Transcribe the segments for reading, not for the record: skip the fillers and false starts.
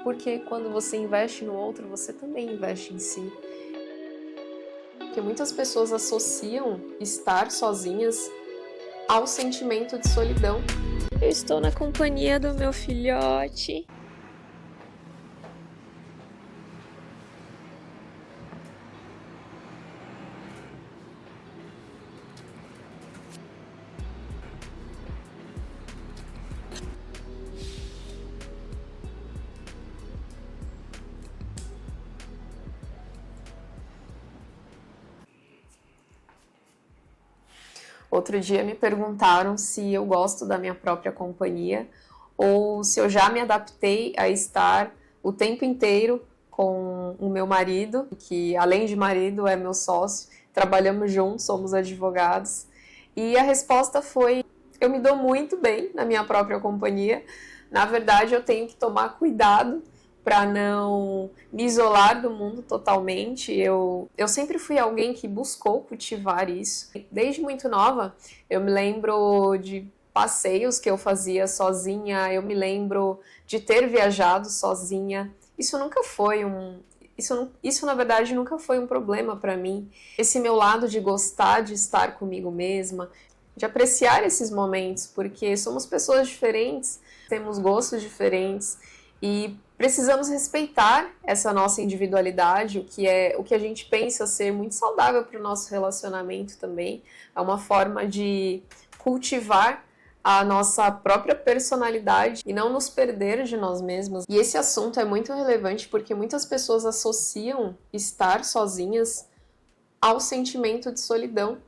porque quando você investe no outro, você também investe em si. Porque muitas pessoas associam estar sozinhas ao sentimento de solidão. Eu estou na companhia do meu filhote. Outro dia me perguntaram se eu gosto da minha própria companhia ou se eu já me adaptei a estar o tempo inteiro com o meu marido, que além de marido é meu sócio, trabalhamos juntos, somos advogados. E a resposta foi: eu me dou muito bem na minha própria companhia. Na verdade, eu tenho que tomar cuidado para não me isolar do mundo totalmente. Eu sempre fui alguém que buscou cultivar isso. Desde muito nova, eu me lembro de passeios que eu fazia sozinha, eu me lembro de ter viajado sozinha. Isso nunca foi isso na verdade nunca foi um problema para mim. Esse meu lado de gostar de estar comigo mesma, de apreciar esses momentos, porque somos pessoas diferentes, temos gostos diferentes e precisamos respeitar essa nossa individualidade, o que a gente pensa ser muito saudável para o nosso relacionamento também. É uma forma de cultivar a nossa própria personalidade e não nos perder de nós mesmos. E esse assunto é muito relevante porque muitas pessoas associam estar sozinhas ao sentimento de solidão.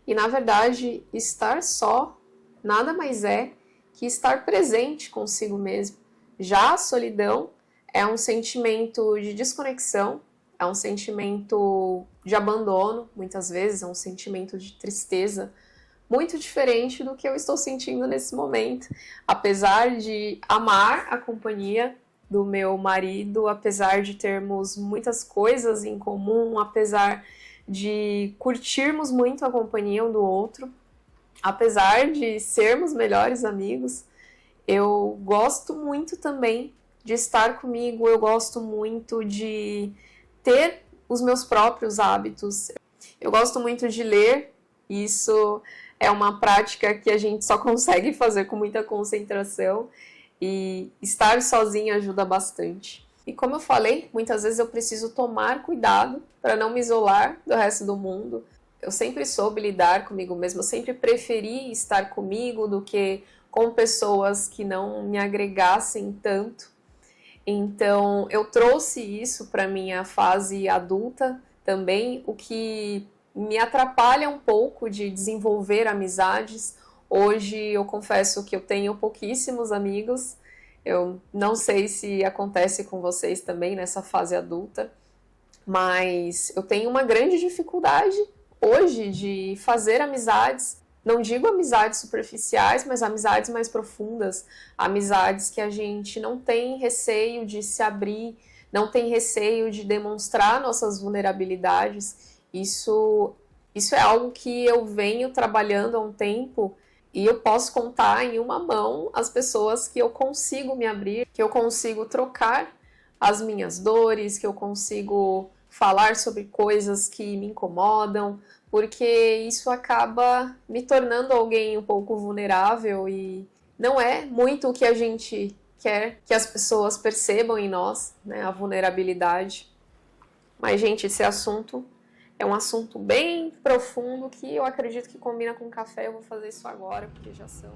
E, na verdade, estar só nada mais é que estar presente consigo mesmo. Já a solidão é um sentimento de desconexão, é um sentimento de abandono, muitas vezes, é um sentimento de tristeza, muito diferente do que eu estou sentindo nesse momento. Apesar de amar a companhia do meu marido, apesar de termos muitas coisas em comum, apesar de curtirmos muito a companhia um do outro, apesar de sermos melhores amigos, eu gosto muito também de estar comigo, eu gosto muito de ter os meus próprios hábitos. Eu gosto muito de ler, isso é uma prática que a gente só consegue fazer com muita concentração e estar sozinha ajuda bastante. E como eu falei, muitas vezes eu preciso tomar cuidado para não me isolar do resto do mundo. Eu sempre soube lidar comigo mesma, eu sempre preferi estar comigo do que com pessoas que não me agregassem tanto. Então, eu trouxe isso para minha fase adulta também, o que me atrapalha um pouco de desenvolver amizades. Hoje, eu confesso que eu tenho pouquíssimos amigos. Eu não sei se acontece com vocês também nessa fase adulta, mas eu tenho uma grande dificuldade hoje de fazer amizades. Não digo amizades superficiais, mas amizades mais profundas, amizades que a gente não tem receio de se abrir, não tem receio de demonstrar nossas vulnerabilidades. Isso é algo que eu venho trabalhando há um tempo e eu posso contar em uma mão as pessoas que eu consigo me abrir, que eu consigo trocar as minhas dores, que eu consigo falar sobre coisas que me incomodam, porque isso acaba me tornando alguém um pouco vulnerável e não é muito o que a gente quer que as pessoas percebam em nós, né, a vulnerabilidade. Mas, gente, esse assunto é um assunto bem profundo que eu acredito que combina com café. Eu vou fazer isso agora, porque já são...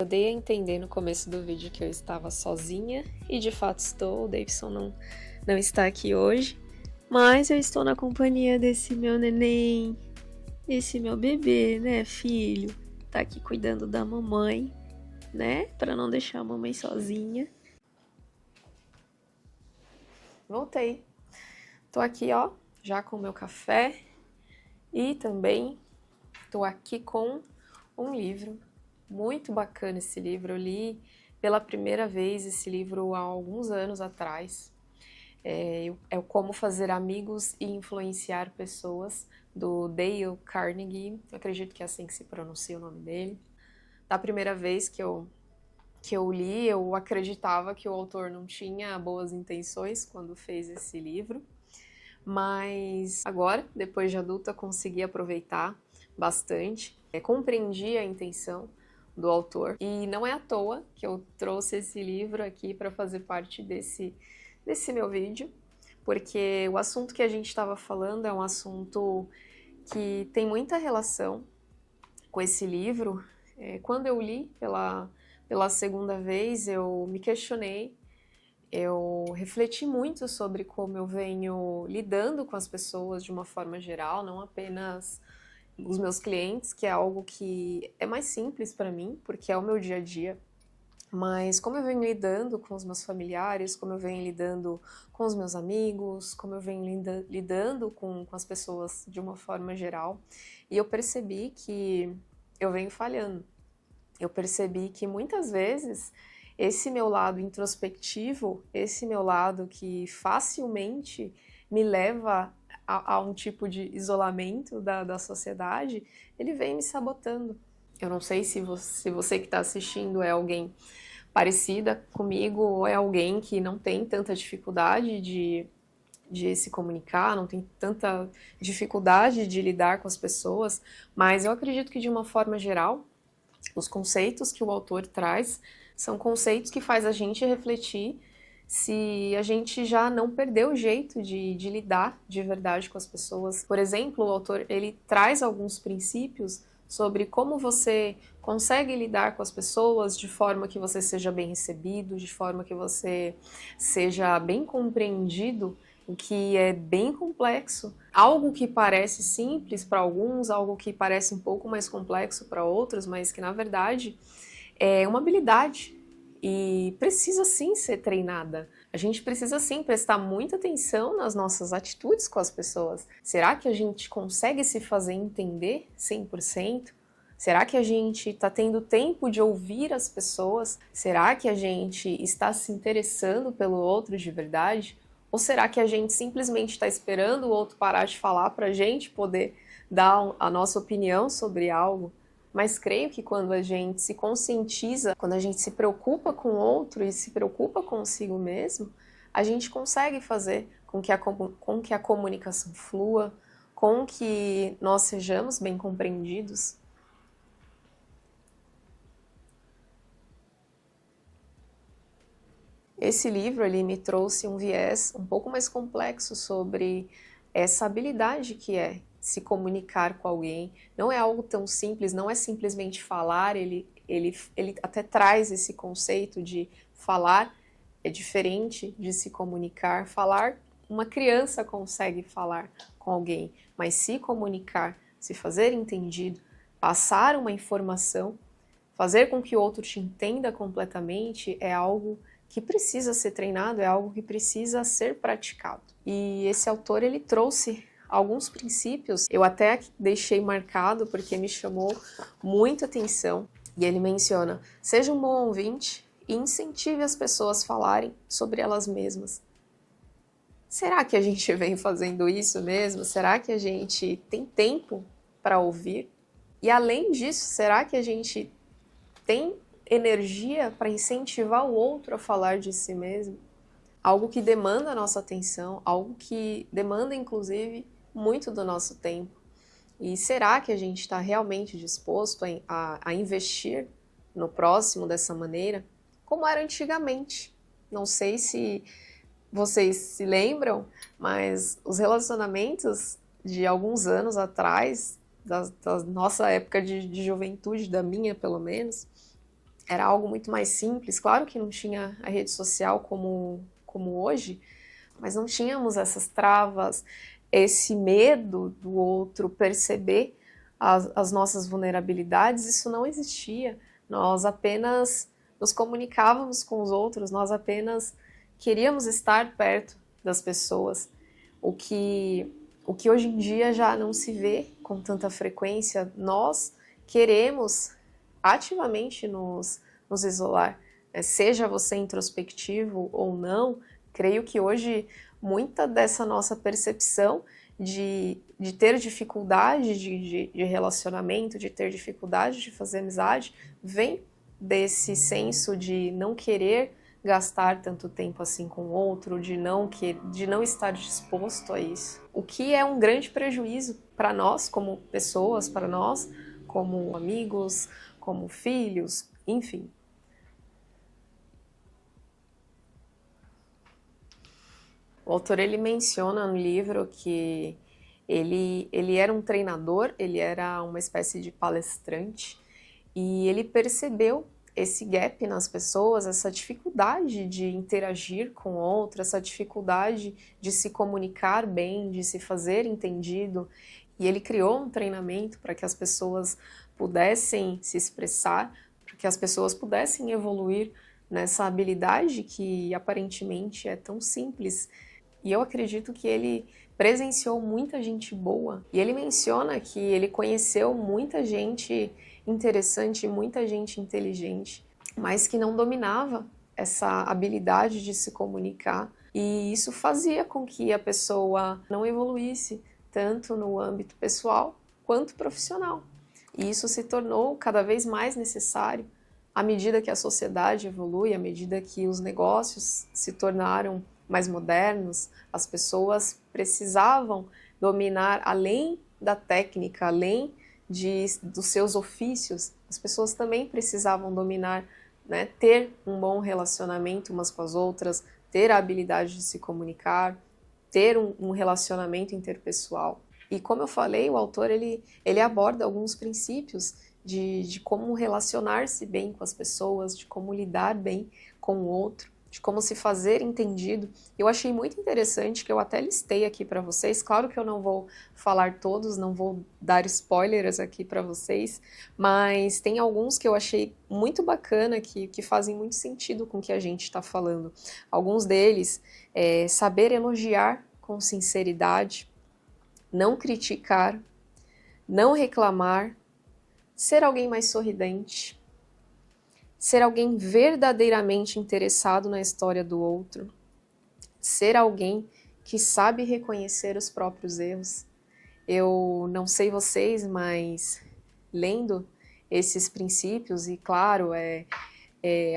Eu dei a entender no começo do vídeo que eu estava sozinha, e de fato estou. O Davidson não está aqui hoje, mas eu estou na companhia desse meu neném, esse meu bebê, né, filho? Tá aqui cuidando da mamãe, né, para não deixar a mamãe sozinha. Voltei. Tô aqui, ó, já com o meu café e também tô aqui com um livro. Muito bacana esse livro. Eu li pela primeira vez esse livro há alguns anos atrás. É o Como Fazer Amigos e Influenciar Pessoas, do Dale Carnegie. Eu acredito que é assim que se pronuncia o nome dele. Da primeira vez que eu li, eu acreditava que o autor não tinha boas intenções quando fez esse livro, mas agora, depois de adulta, consegui aproveitar bastante, compreendi a intenção do autor, e não é à toa que eu trouxe esse livro aqui para fazer parte desse meu vídeo, porque o assunto que a gente estava falando é um assunto que tem muita relação com esse livro. Quando eu li pela segunda vez, eu me questionei, eu refleti muito sobre como eu venho lidando com as pessoas de uma forma geral, não apenas os meus clientes, que é algo que é mais simples para mim, porque é o meu dia a dia, mas como eu venho lidando com os meus familiares, como eu venho lidando com os meus amigos, como eu venho lidando com as pessoas de uma forma geral, e eu percebi que eu venho falhando. Eu percebi que muitas vezes esse meu lado introspectivo, esse meu lado que facilmente me leva a um tipo de isolamento da sociedade, ele vem me sabotando. Eu não sei se você que está assistindo é alguém parecida comigo ou é alguém que não tem tanta dificuldade de se comunicar, não tem tanta dificuldade de lidar com as pessoas, mas eu acredito que de uma forma geral, os conceitos que o autor traz são conceitos que faz a gente refletir se a gente já não perdeu o jeito de lidar de verdade com as pessoas. Por exemplo, o autor ele traz alguns princípios sobre como você consegue lidar com as pessoas de forma que você seja bem recebido, de forma que você seja bem compreendido, o que é bem complexo. Algo que parece simples para alguns, algo que parece um pouco mais complexo para outros, mas que na verdade é uma habilidade e precisa sim ser treinada. A gente precisa sim prestar muita atenção nas nossas atitudes com as pessoas. Será que a gente consegue se fazer entender 100%? Será que a gente está tendo tempo de ouvir as pessoas? Será que a gente está se interessando pelo outro de verdade? Ou será que a gente simplesmente está esperando o outro parar de falar para a gente poder dar a nossa opinião sobre algo? Mas creio que quando a gente se conscientiza, quando a gente se preocupa com o outro e se preocupa consigo mesmo, a gente consegue fazer com que a comunicação flua, com que nós sejamos bem compreendidos. Esse livro ele me trouxe um viés um pouco mais complexo sobre essa habilidade que é se comunicar com alguém. Não é algo tão simples, não é simplesmente falar, ele até traz esse conceito de falar é diferente de se comunicar. Falar, uma criança consegue falar com alguém, mas se comunicar, se fazer entendido, passar uma informação, fazer com que o outro te entenda completamente é algo que precisa ser treinado, é algo que precisa ser praticado. E esse autor, ele trouxe alguns princípios, eu até deixei marcado porque me chamou muita atenção. E ele menciona: seja um bom ouvinte e incentive as pessoas a falarem sobre elas mesmas. Será que a gente vem fazendo isso mesmo? Será que a gente tem tempo para ouvir? E além disso, será que a gente tem energia para incentivar o outro a falar de si mesmo? Algo que demanda a nossa atenção, algo que demanda, inclusive, muito do nosso tempo. E será que a gente está realmente disposto a investir no próximo dessa maneira? Como era antigamente. Não sei se vocês se lembram, mas os relacionamentos de alguns anos atrás, da nossa época de juventude, da minha pelo menos, era algo muito mais simples. Claro que não tinha a rede social como hoje, mas não tínhamos essas travas, esse medo do outro perceber as nossas vulnerabilidades, isso não existia. Nós apenas nos comunicávamos com os outros, nós apenas queríamos estar perto das pessoas, o que hoje em dia já não se vê com tanta frequência. Nós queremos ativamente nos isolar, né? Seja você introspectivo ou não, creio que hoje muita dessa nossa percepção de ter dificuldade de relacionamento, de ter dificuldade de fazer amizade, vem desse senso de não querer gastar tanto tempo assim com o outro, de não estar disposto a isso. O que é um grande prejuízo para nós como pessoas, para nós como amigos, como filhos, enfim. O autor ele menciona no livro que ele era um treinador, ele era uma espécie de palestrante e ele percebeu esse gap nas pessoas, essa dificuldade de interagir com o outro, essa dificuldade de se comunicar bem, de se fazer entendido. E ele criou um treinamento para que as pessoas pudessem se expressar, para que as pessoas pudessem evoluir nessa habilidade que aparentemente é tão simples. E eu acredito que ele presenciou muita gente boa. E ele menciona que ele conheceu muita gente interessante, muita gente inteligente, mas que não dominava essa habilidade de se comunicar. E isso fazia com que a pessoa não evoluísse tanto no âmbito pessoal quanto profissional. E isso se tornou cada vez mais necessário à medida que a sociedade evolui, à medida que os negócios se tornaram mais modernos, as pessoas precisavam dominar além da técnica, além dos seus ofícios, as pessoas também precisavam dominar, né, ter um bom relacionamento umas com as outras, ter a habilidade de se comunicar, ter um relacionamento interpessoal. E como eu falei, o autor ele aborda alguns princípios de como relacionar-se bem com as pessoas, de como lidar bem com o outro, de como se fazer entendido. Eu achei muito interessante, que eu até listei aqui para vocês. Claro que eu não vou falar todos, não vou dar spoilers aqui para vocês, mas tem alguns que eu achei muito bacana, que fazem muito sentido com o que a gente está falando. Alguns deles é saber elogiar com sinceridade, não criticar, não reclamar, ser alguém mais sorridente, ser alguém verdadeiramente interessado na história do outro, ser alguém que sabe reconhecer os próprios erros. Eu não sei vocês, mas lendo esses princípios e, claro,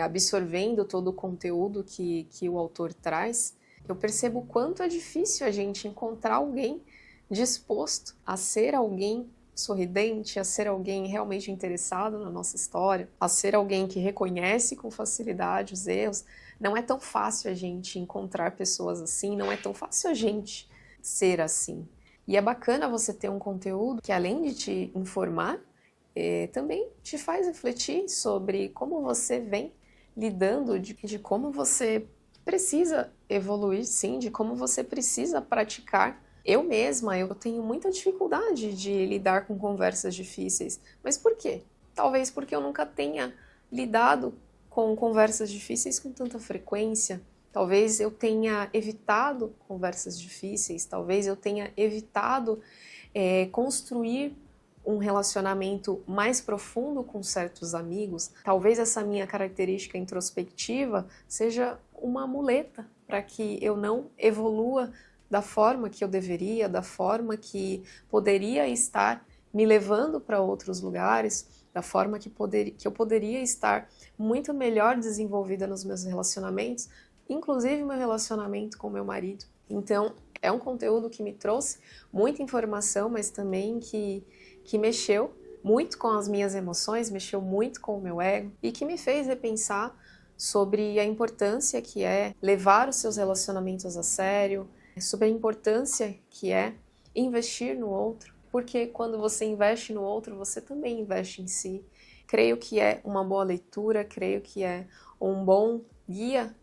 absorvendo todo o conteúdo que o autor traz, eu percebo o quanto é difícil a gente encontrar alguém disposto a ser alguém sorridente, a ser alguém realmente interessado na nossa história, a ser alguém que reconhece com facilidade os erros. Não é tão fácil a gente encontrar pessoas assim, não é tão fácil a gente ser assim. E é bacana você ter um conteúdo que, além de te informar, também te faz refletir sobre como você vem lidando, de como você precisa evoluir, sim, de como você precisa praticar. Eu mesma, eu tenho muita dificuldade de lidar com conversas difíceis. Mas por quê? Talvez porque eu nunca tenha lidado com conversas difíceis com tanta frequência. Talvez eu tenha evitado conversas difíceis. Talvez eu tenha evitado construir um relacionamento mais profundo com certos amigos. Talvez essa minha característica introspectiva seja uma muleta para que eu não evolua da forma que eu deveria, da forma que poderia estar me levando para outros lugares, da forma que eu poderia estar muito melhor desenvolvida nos meus relacionamentos, inclusive meu relacionamento com meu marido. Então, é um conteúdo que me trouxe muita informação, mas também que mexeu muito com as minhas emoções, mexeu muito com o meu ego e que me fez repensar sobre a importância que é levar os seus relacionamentos a sério, sobre a importância que é investir no outro, porque quando você investe no outro, você também investe em si. creio que é uma boa leitura, creio que é um bom guia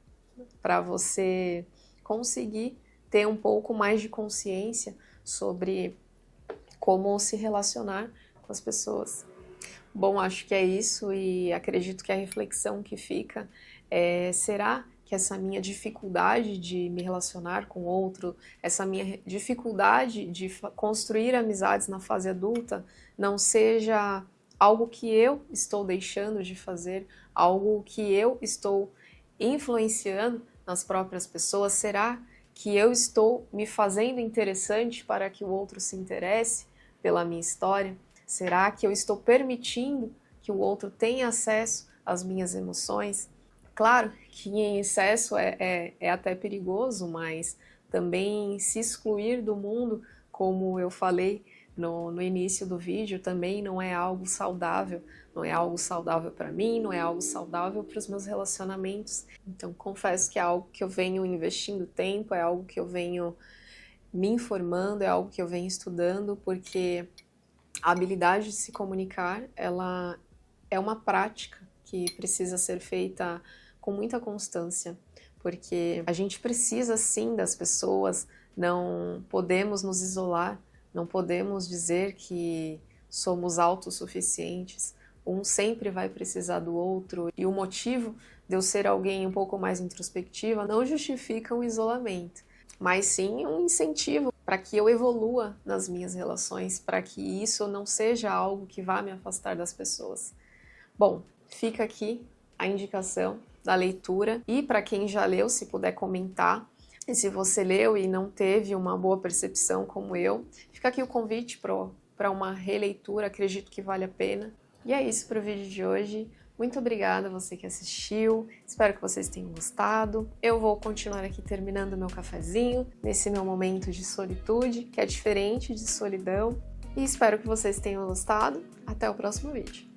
para você conseguir ter um pouco mais de consciência sobre como se relacionar com as pessoas. Bom, acho que é isso e acredito que a reflexão que fica é: será que essa minha dificuldade de me relacionar com o outro, essa minha dificuldade de construir amizades na fase adulta, não seja algo que eu estou deixando de fazer, algo que eu estou influenciando nas próprias pessoas? Será que eu estou me fazendo interessante para que o outro se interesse pela minha história? Será que eu estou permitindo que o outro tenha acesso às minhas emoções? Claro que em excesso é até perigoso, mas também se excluir do mundo, como eu falei no início do vídeo, também não é algo saudável. Não é algo saudável para mim, não é algo saudável para os meus relacionamentos. Então, confesso que é algo que eu venho investindo tempo, é algo que eu venho me informando, é algo que eu venho estudando, porque a habilidade de se comunicar, ela é uma prática que precisa ser feita com muita constância, porque a gente precisa sim das pessoas, não podemos nos isolar, não podemos dizer que somos autossuficientes, um sempre vai precisar do outro, e o motivo de eu ser alguém um pouco mais introspectiva não justifica o isolamento, mas sim um incentivo para que eu evolua nas minhas relações, para que isso não seja algo que vá me afastar das pessoas. Bom, fica aqui a indicação da leitura, e para quem já leu, se puder comentar, e se você leu e não teve uma boa percepção como eu, fica aqui o convite para uma releitura, acredito que vale a pena. E é isso para o vídeo de hoje. Muito obrigada a você que assistiu, espero que vocês tenham gostado. Eu vou continuar aqui terminando meu cafezinho, nesse meu momento de solitude, que é diferente de solidão. E espero que vocês tenham gostado. Até o próximo vídeo.